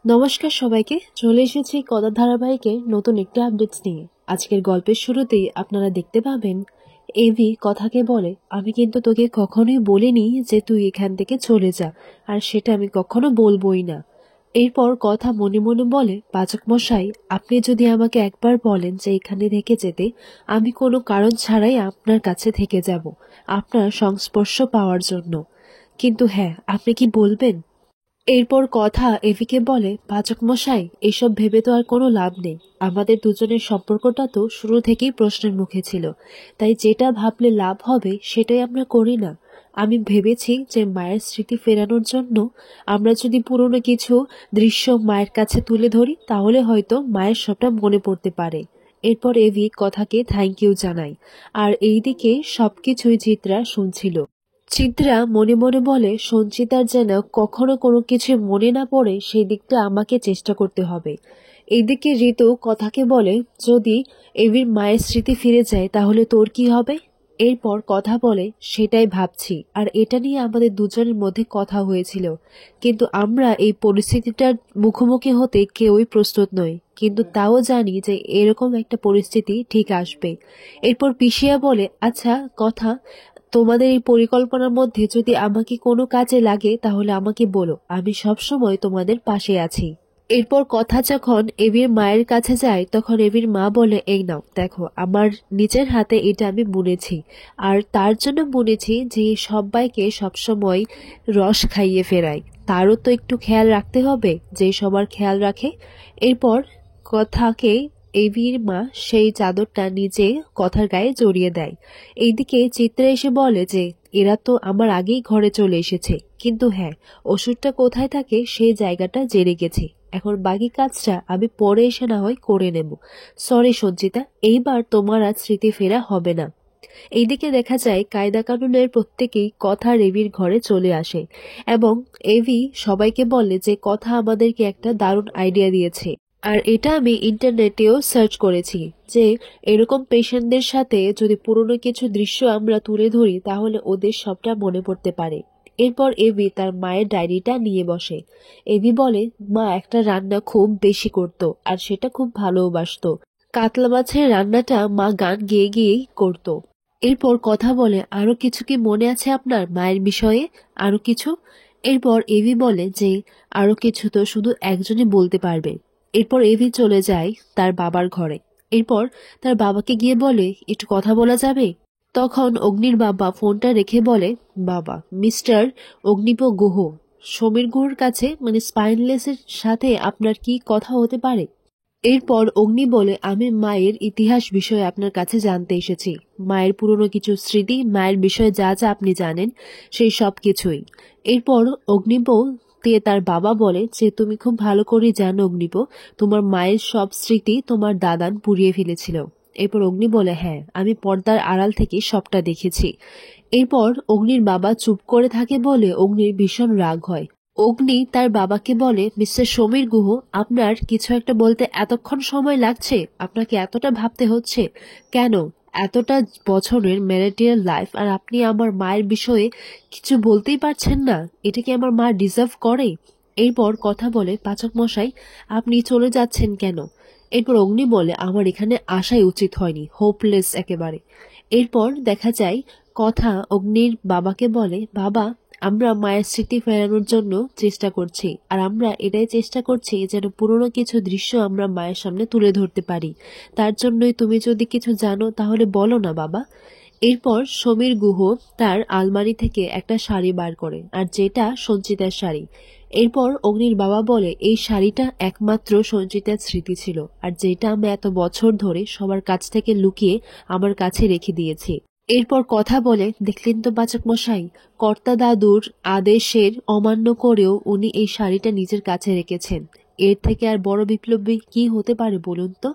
নমস্কার সবাইকে, চলে এসেছি কথা ধারাবাহিকের নতুন একটি আপডেটস নিয়ে। আজকের গল্পের শুরুতেই আপনারা দেখতে পাবেন এভি কথাকে বলে, আমি কিন্তু তোকে কখনোই বলিনি যে তুই এখান থেকে চলে যা, আর সেটা আমি কখনো বলবোই না। এরপর কথা মনে মনে বলে, পাচক মশাই, আপনি যদি আমাকে একবার বলেন যে এখানে থেকে যেতে, আমি কোনো কারণ ছাড়াই আপনার কাছে থেকে যাব আপনার সংস্পর্শ পাওয়ার জন্য। কিন্তু হ্যাঁ, আপনি কি বলবেন? এরপর কথা এভিকে বলে, পাচক মশাই, এসব ভেবে তো আর কোনো লাভ নেই। আমাদের দুজনের সম্পর্কটা তো শুরু থেকেই প্রশ্নের মুখে ছিল, তাই যেটা ভাবলে লাভ হবে সেটাই আমরা করি না। আমি ভেবেছি যে মায়ের স্মৃতি ফেরানোর জন্য আমরা যদি পুরনো কিছু দৃশ্য মায়ের কাছে তুলে ধরি, তাহলে হয়তো মায়ের সবটা মনে পড়তে পারে। এরপর এভি কথাকে থ্যাংক ইউ জানাই, আর এইদিকে সবকিছুই চিত্রা শুনছিল। চিত্রা মনে মনে বলে, সঞ্চিতার যেন কখনো কোনো কিছু মনে না পড়ে সেই দিকটা আমাকে চেষ্টা করতে হবে। এইদিকে ঋতু কথাকে বলে, যদি এভির মায়ের স্মৃতি ফিরে যায় তাহলে তোর কি হবে? এরপর কথা বলে, সেটাই ভাবছি, আর এটা নিয়ে আমাদের দুজনের মধ্যে কথা হয়েছিল, কিন্তু আমরা এই পরিস্থিতিটার মুখোমুখি হতে কেউই প্রস্তুত নই, কিন্তু তাও জানি যে এরকম একটা পরিস্থিতি ঠিক আসবে। এরপর পিসিয়া বলে, আচ্ছা কথা, তোমাদের এই পরিকল্পনার মধ্যে যদি আমাকে কোনো কাজে লাগে তাহলে আমাকে বলো, আমি সব সময় তোমাদের পাশে আছি। এরপর কথা যখন এবির মায়ের কাছে যায় তখন এবির মা বলে, এই নাও দেখো, আমার নিজের হাতে এটা আমি বুনেছি, আর তার জন্য বুনেছি যে সবাইকে সবসময় রস খাইয়ে ফেরাই, তারও তো একটু খেয়াল রাখতে হবে, যে সবার খেয়াল রাখে। এরপর কথাকে এভির মা সেই চাদরটা নিজে কথার গায়ে জড়িয়ে দেয়। এইদিকে চিত্রা এসে বলে যে এরা তো আমার আগেই ঘরে চলে এসেছে, কিন্তু হ্যাঁ, ওষুধটা কোথায় থাকে সেই জায়গাটা জেনে গেছে, এখন বাকি কাজটা আমি পরে এসে না হয় করে নেব। সরি সঞ্চিতা, এইবার তোমার আর স্মৃতি ফেরা হবে না। এইদিকে দেখা যায় কায়দা কানুনের প্রত্যেকেই কথা রেভির ঘরে চলে আসে, এবং এভি সবাইকে বলে যে কথা আমাদেরকে একটা দারুণ আইডিয়া দিয়েছে, আর এটা আমি ইন্টারনেটেও সার্চ করেছি, যে এরকম পেশেন্টদের সাথে যদি পুরনো কিছু দৃশ্য আমরা তুলে ধরি তাহলে ওদের সবটা মনে পড়তে পারে। এরপর এভি তার মায়ের ডায়েরিটা নিয়ে বসে। এভি বলে, মা একটা রান্না খুব বেশি করত, আর সেটা খুব ভালোবাসতো। কাতলা মাছের রান্নাটা মা গান গেয়ে গিয়েই করত। এরপর কথা বলে, আরো কিছু কি মনে আছে আপনার মায়ের বিষয়ে? আরো কিছু? এরপর এভি বলে যে আরো কিছু তো শুধু একজনই বলতে পারবে। এরপর এভি চলে যায় তার বাবার ঘরে। এরপর তার বাবাকে গিয়ে বলে, একটু কথা বলা যাবে? তখন অগ্নির বাবা ফোনটা রেখে বলে, বাবা, মিস্টার অগ্নিপ গুহ, সমীর গুহর কাছে মানে স্পাইনলেসের সাথে আপনার কি কথা হতে পারে? এরপর অগ্নি বলে, আমি মায়ের ইতিহাস বিষয়ে আপনার কাছে জানতে এসেছি, মায়ের পুরনো কিছু স্মৃতি, মায়ের বিষয়ে যা যা আপনি জানেন সেই সব কিছুই। এরপর অগ্নিপ তে তার বাবা বলে যে তুমি খুব ভালো করে জানো অগ্নিপ, তোমার মায়ের সব স্মৃতি তোমার দাদান পুড়িয়ে ফেলেছিল। এরপর অগ্নি বলে, হ্যাঁ, আমি পর্দার আড়াল থেকে সবটা দেখেছি। এরপর অগ্নির বাবা চুপ করে থাকে বলে অগ্নির ভীষণ রাগ হয়। অগ্নি তার বাবাকে বলে, মিস্টার সমীর গুহ, আপনার কিছু একটা বলতে এতক্ষণ সময় লাগছে? আপনাকে এতটা ভাবতে হচ্ছে কেন? এতটা বছরের ম্যারিটাল লাইফ, আর আপনি আমার মায়ের বিষয়ে কিছু বলতেই পারছেন না? এটা কি আমার মা ডিজার্ভ করে? এরপর কথা বলে, পাচক মশাই, আপনি চলে যাচ্ছেন কেন? এরপর অগ্নি বলে, আমার এখানে আসাই উচিত হয়নি, হোপলেস একেবারে। এরপর দেখা যায় কথা অগ্নির বাবাকে বলে, বাবা, আমরা মায়ের স্মৃতি ফেরানোর জন্য চেষ্টা করছি, আর আমরা এটাই চেষ্টা করছি যেন পুরনো কিছু দৃশ্য আমরা মায়ের সামনে তুলে ধরতে পারি। তার জন্যই তুমি যদি কিছু জানো তাহলে বলো না বাবা। এরপর সমীর গুহ তার আলমারি থেকে একটা শাড়ি বার করে, আর যেটা সঞ্চিতার শাড়ি। এরপর অগ্নির বাবা বলে, এই শাড়িটা একমাত্র সঞ্চিতার স্মৃতি ছিল, আর যেটা আমি এত বছর ধরে সবার কাছ থেকে লুকিয়ে আমার কাছে রেখে দিয়েছি। এরপর কথা বলে, দেখলেন তো পাচক মশাই, কর্তা দাদুর আদেশের অমান্য করেও উনি এই শাড়িটা নিজের কাছে রেখেছেন। এর থেকে আর বড় বিপ্লবী কি হতে পারে বলুন তো?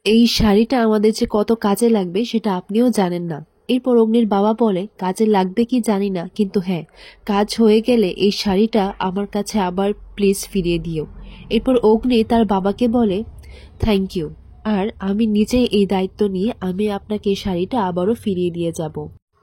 এই শাড়িটা আমাদের যে কত কাজে লাগবে সেটা আপনিও জানেন না। এরপর অগ্নির বাবা বলে, কাজে লাগবে কি জানি না, কিন্তু হ্যাঁ, কাজ হয়ে গেলে এই শাড়িটা আমার কাছে আবার প্লিজ ফিরিয়ে দিও। এরপর অগ্নি তার বাবাকে বলে, থ্যাংক ইউ, আর আমি নিজেই এই দায়িত্ব নিয়ে আমি আপনাকে এই শাড়িটা আবারও ফিরিয়ে দিয়ে যাব।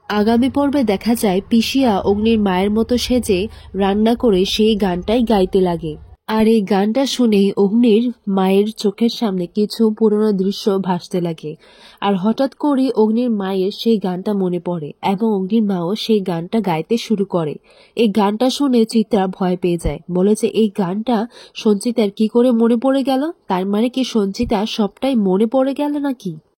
আগামী পর্বে দেখা যায় পিসিয়া অগ্নির মায়ের মতো সেজে রান্না করে সেই গানটাই গাইতে লাগে। আর এই গানটা শুনেই অগ্নির মায়ের চোখের সামনে কিছু পুরনো দৃশ্য ভাসতে লাগে। আর হঠাৎ করে অগ্নির মায়ের সেই গানটা মনে পড়ে এবং অগ্নির মাও সেই গানটা গাইতে শুরু করে। এই গানটা শুনে চিত্রা ভয় পেয়ে যায়, বলে যে এই গানটা সঞ্চিতার কি করে মনে পড়ে গেল? তার মানে কি সঞ্চিতা সবটাই মনে পড়ে গেল নাকি?